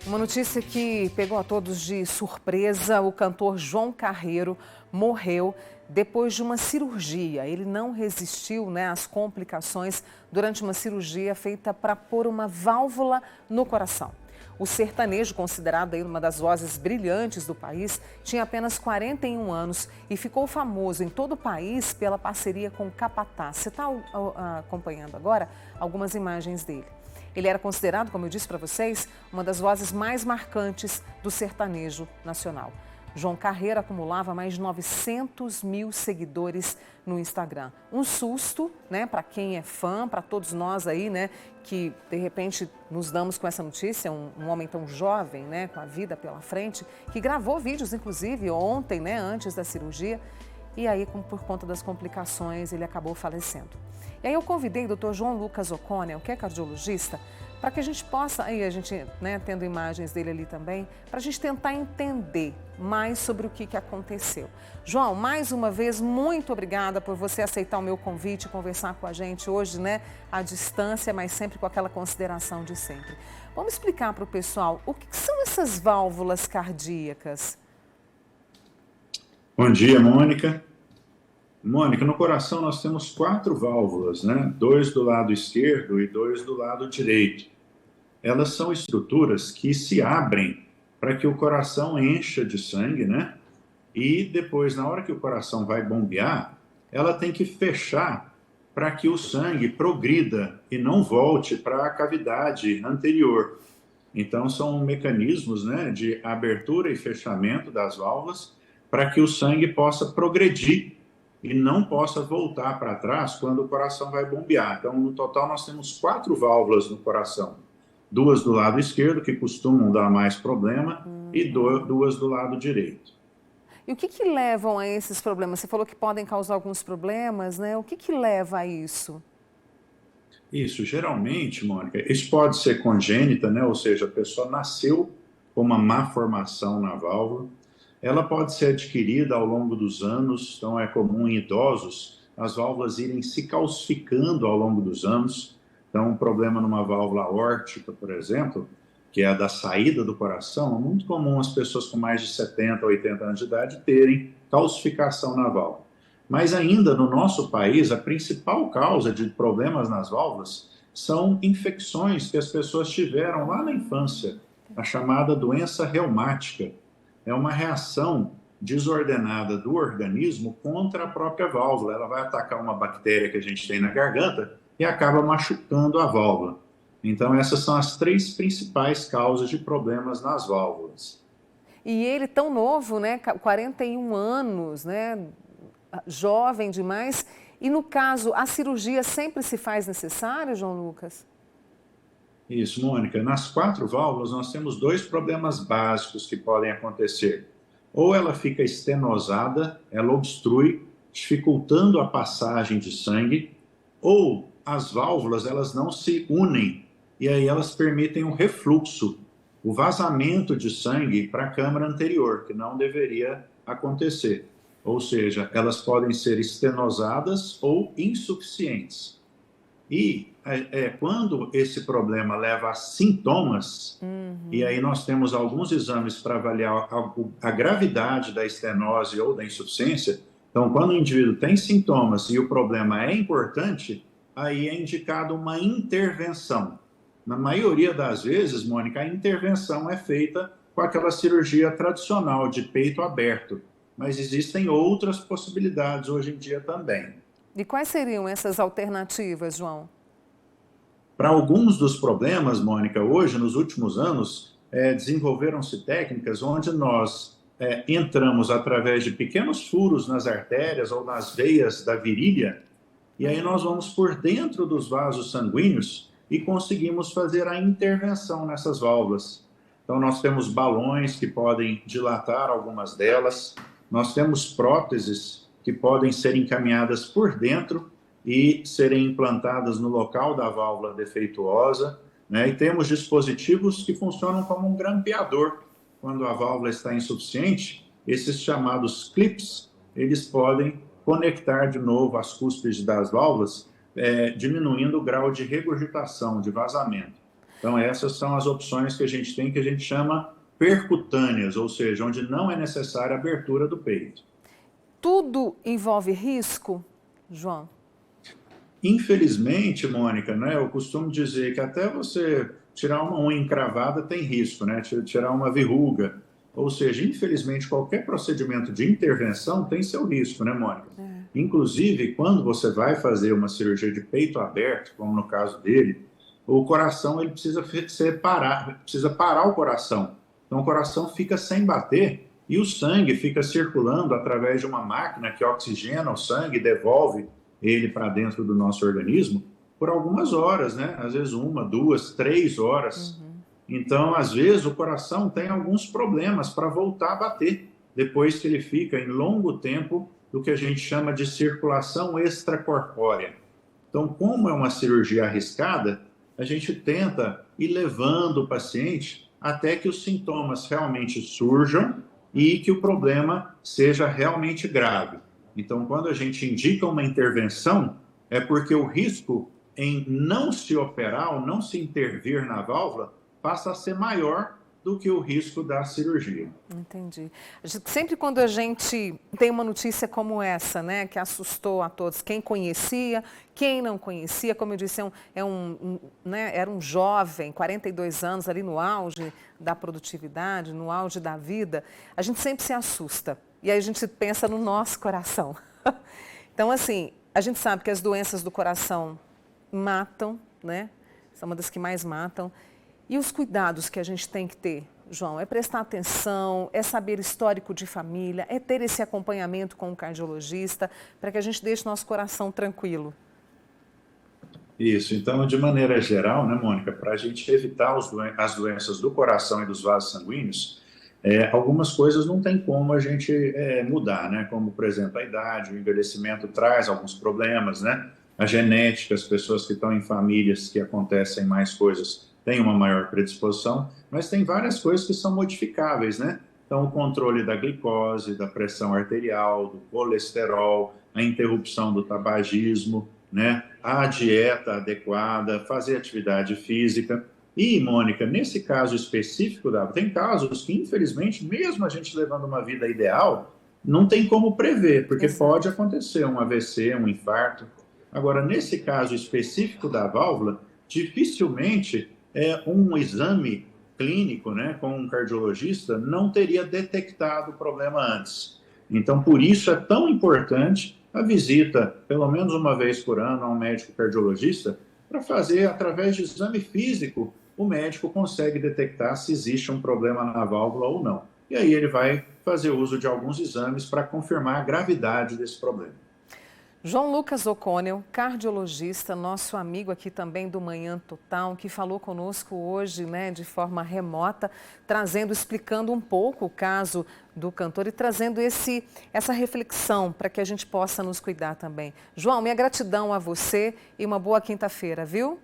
Uma notícia que pegou a todos de surpresa: o cantor João Carreiro morreu depois de uma cirurgia. Ele não resistiu, às complicações durante uma cirurgia feita para pôr uma válvula no coração. O sertanejo, considerado aí uma das vozes brilhantes do país, tinha apenas 41 anos e ficou famoso em todo o país pela parceria com o Capataz. Você está acompanhando agora algumas imagens dele. Ele era considerado, como eu disse para vocês, uma das vozes mais marcantes do sertanejo nacional. João Carreiro acumulava mais de 900 mil seguidores no Instagram. Um susto, para quem é fã, para todos nós aí, que de repente nos damos com essa notícia, um homem tão jovem, com a vida pela frente, que gravou vídeos, inclusive, ontem, antes da cirurgia. E aí, por conta das complicações, ele acabou falecendo. E aí eu convidei o Dr. João Lucas O'Connell, que é cardiologista, para que a gente possa, aí a gente, tendo imagens dele ali também, para a gente tentar entender mais sobre o que aconteceu. João, mais uma vez, muito obrigada por você aceitar o meu convite e conversar com a gente hoje, à distância, mas sempre com aquela consideração de sempre. Vamos explicar para o pessoal o que são essas válvulas cardíacas. Bom dia, Mônica. Mônica, no coração nós temos 4 válvulas, 2 do lado esquerdo e 2 do lado direito. Elas são estruturas que se abrem para que o coração encha de sangue, E depois, na hora que o coração vai bombear, ela tem que fechar para que o sangue progrida e não volte para a cavidade anterior. Então, são mecanismos, de abertura e fechamento das válvulas para que o sangue possa progredir e não possa voltar para trás quando o coração vai bombear. Então, no total, nós temos 4 válvulas no coração. 2 do lado esquerdo, que costumam dar mais problema, e 2 do lado direito. E o que levam a esses problemas? Você falou que podem causar alguns problemas, O que leva a isso? Isso, geralmente, Mônica, isso pode ser congênita, ou seja, a pessoa nasceu com uma má formação na válvula. Ela pode ser adquirida ao longo dos anos, então é comum em idosos as válvulas irem se calcificando ao longo dos anos. Então, um problema numa válvula aórtica, por exemplo, que é a da saída do coração, é muito comum as pessoas com mais de 70, 80 anos de idade terem calcificação na válvula. Mas ainda no nosso país, a principal causa de problemas nas válvulas são infecções que as pessoas tiveram lá na infância, a chamada doença reumática. É uma reação desordenada do organismo contra a própria válvula. Ela vai atacar uma bactéria que a gente tem na garganta e acaba machucando a válvula. Então, essas são as 3 principais causas de problemas nas válvulas. E ele tão novo, 41 anos, jovem demais. E no caso, a cirurgia sempre se faz necessária, João Lucas? Isso, Mônica. Nas 4 válvulas, nós temos 2 problemas básicos que podem acontecer. Ou ela fica estenosada, ela obstrui, dificultando a passagem de sangue, ou as válvulas elas não se unem, e aí elas permitem um refluxo, o vazamento de sangue para a câmara anterior, que não deveria acontecer. Ou seja, elas podem ser estenosadas ou insuficientes. E quando esse problema leva a sintomas, e aí nós temos alguns exames para avaliar a gravidade da estenose ou da insuficiência. Então, quando o indivíduo tem sintomas e o problema é importante, aí é indicado uma intervenção. Na maioria das vezes, Mônica, a intervenção é feita com aquela cirurgia tradicional de peito aberto, mas existem outras possibilidades hoje em dia também. E quais seriam essas alternativas, João? Para alguns dos problemas, Mônica, hoje, nos últimos anos, desenvolveram-se técnicas onde nós entramos através de pequenos furos nas artérias ou nas veias da virilha, e aí nós vamos por dentro dos vasos sanguíneos e conseguimos fazer a intervenção nessas válvulas. Então, nós temos balões que podem dilatar algumas delas, nós temos próteses que podem ser encaminhadas por dentro e serem implantadas no local da válvula defeituosa, E temos dispositivos que funcionam como um grampeador. Quando a válvula está insuficiente, esses chamados clips, eles podem conectar de novo as cúspides das válvulas, diminuindo o grau de regurgitação, de vazamento. Então, essas são as opções que a gente tem, que a gente chama percutâneas, ou seja, onde não é necessária a abertura do peito. Tudo envolve risco, João? Infelizmente, Mônica, né, eu costumo dizer que até você tirar uma unha encravada tem risco, né? Tirar uma verruga. Ou seja, infelizmente, qualquer procedimento de intervenção tem seu risco, né, Mônica? Inclusive, quando você vai fazer uma cirurgia de peito aberto, como no caso dele, o coração ele precisa parar o coração. Então, o coração fica sem bater e o sangue fica circulando através de uma máquina que oxigena o sangue, devolve ele para dentro do nosso organismo por algumas horas, né? Às vezes 1, 2, 3 horas. Então, às vezes, o coração tem alguns problemas para voltar a bater, depois que ele fica em longo tempo do que a gente chama de circulação extracorpórea. Então, como é uma cirurgia arriscada, a gente tenta ir levando o paciente até que os sintomas realmente surjam e que o problema seja realmente grave. Então, quando a gente indica uma intervenção, é porque o risco em não se operar ou não se intervir na válvula passa a ser maior do que o risco da cirurgia. Entendi. Sempre quando a gente tem uma notícia como essa, né, que assustou a todos, quem conhecia, quem não conhecia, como eu disse, era um jovem, 42 anos, ali no auge da produtividade, no auge da vida, a gente sempre se assusta. E aí a gente pensa no nosso coração. Então, assim, a gente sabe que as doenças do coração matam, né? São uma das que mais matam. E os cuidados que a gente tem que ter, João, é prestar atenção, é saber histórico de família, é ter esse acompanhamento com o cardiologista, para que a gente deixe nosso coração tranquilo. Isso, então, de maneira geral, né, Mônica, para a gente evitar as doenças do coração e dos vasos sanguíneos, algumas coisas não tem como a gente mudar, né? Como, por exemplo, a idade, o envelhecimento traz alguns problemas, né? A genética, as pessoas que estão em famílias que acontecem mais coisas têm uma maior predisposição, mas tem várias coisas que são modificáveis, né? Então, o controle da glicose, da pressão arterial, do colesterol, a interrupção do tabagismo, né? A dieta adequada, fazer atividade física. E, Mônica, nesse caso específico, tem casos que, infelizmente, mesmo a gente levando uma vida ideal, não tem como prever, porque pode acontecer um AVC, um infarto. Agora, nesse caso específico da válvula, dificilmente um exame clínico, né, com um cardiologista, não teria detectado o problema antes. Então, por isso é tão importante a visita, pelo menos uma vez por ano, a um médico cardiologista, para fazer, através de exame físico, o médico consegue detectar se existe um problema na válvula ou não. E aí ele vai fazer uso de alguns exames para confirmar a gravidade desse problema. João Lucas O'Connell, cardiologista, nosso amigo aqui também do Manhã Total, que falou conosco hoje, né, de forma remota, explicando um pouco o caso do cantor e trazendo essa reflexão para que a gente possa nos cuidar também. João, minha gratidão a você e uma boa quinta-feira, viu?